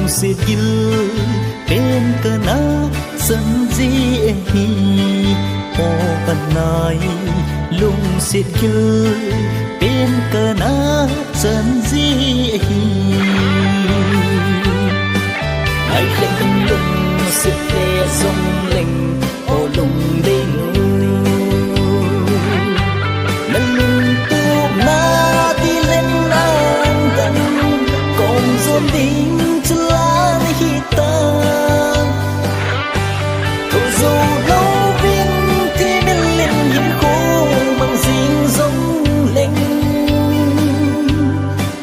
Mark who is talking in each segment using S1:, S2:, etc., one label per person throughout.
S1: xiết gil bên cờ ná sân di hi ô ân nai lung xiết gil bên cờ ná sân di hi ai lệnh lung xiết lệ dòng lệnh ô lung đi đinh chân hita cầu dù lâu viên thì bên lên nhìn khô bằng dính giống lên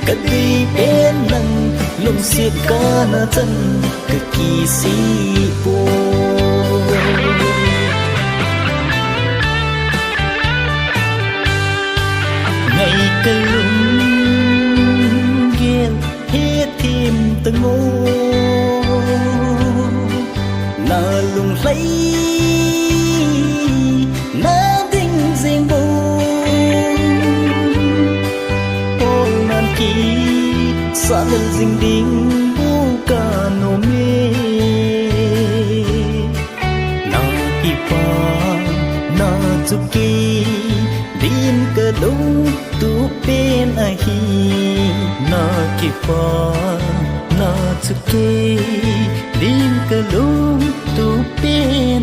S1: cất đi bên lần lùng xiết ca na chân cực kỳ si bồ ngày cây lùng thêm từng ngô na lùng lấy na đinh riêng bồ ô nan kỳ xa lần dinh đinh bố ca nô mê na kỳ pa na chụp kỳ đinh cơ đông tu bên ai na kỳ pa na chuke din kalum tu pen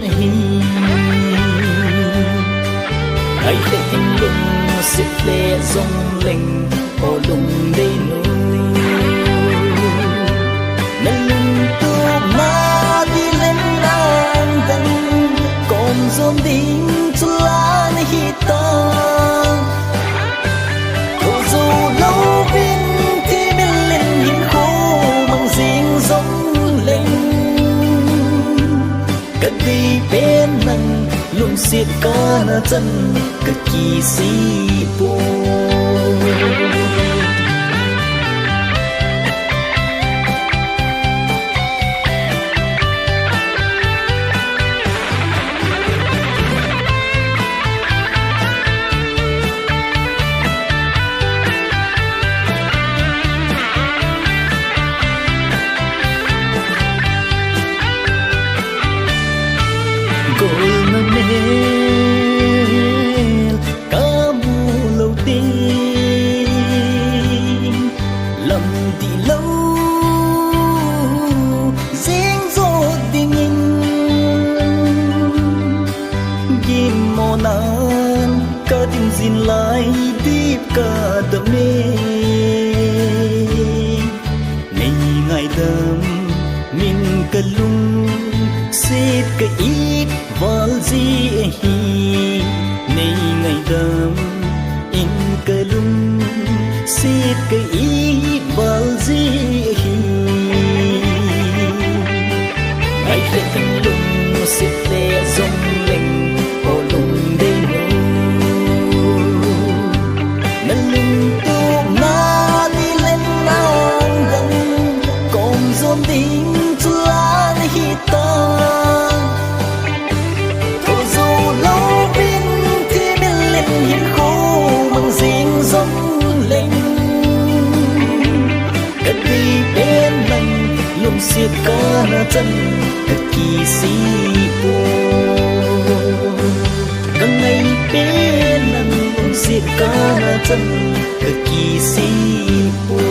S1: ai lệnh lung xịt lệ dòng lệnh ô lung đi nuôi nên lung tu ma đi lên an đăng còn dồn đinh cho lá này hita cầu dù lâu bên cất đi bên lần lung xiết ca na chân cực kỳ si bồ ca mù lâu tiên lầm thì lâu riêng rồi đi nhìn ghim mò nan ca tình xin lại đi ca đam mê ngày ngày đam mình ca lung xiết ca ít val gì hi nay ngày đam in ca lung xiết ca ít val gì hi ngày lệnh lung xiết lệ dòng lệnh ô lung đi nên lung tu na đi lên an đăng còn dồn đinh cho lá này hita xiết ca na chân cực kỳ si bồ càng ngày bên lần xiết ca na chân cực kỳ si bồ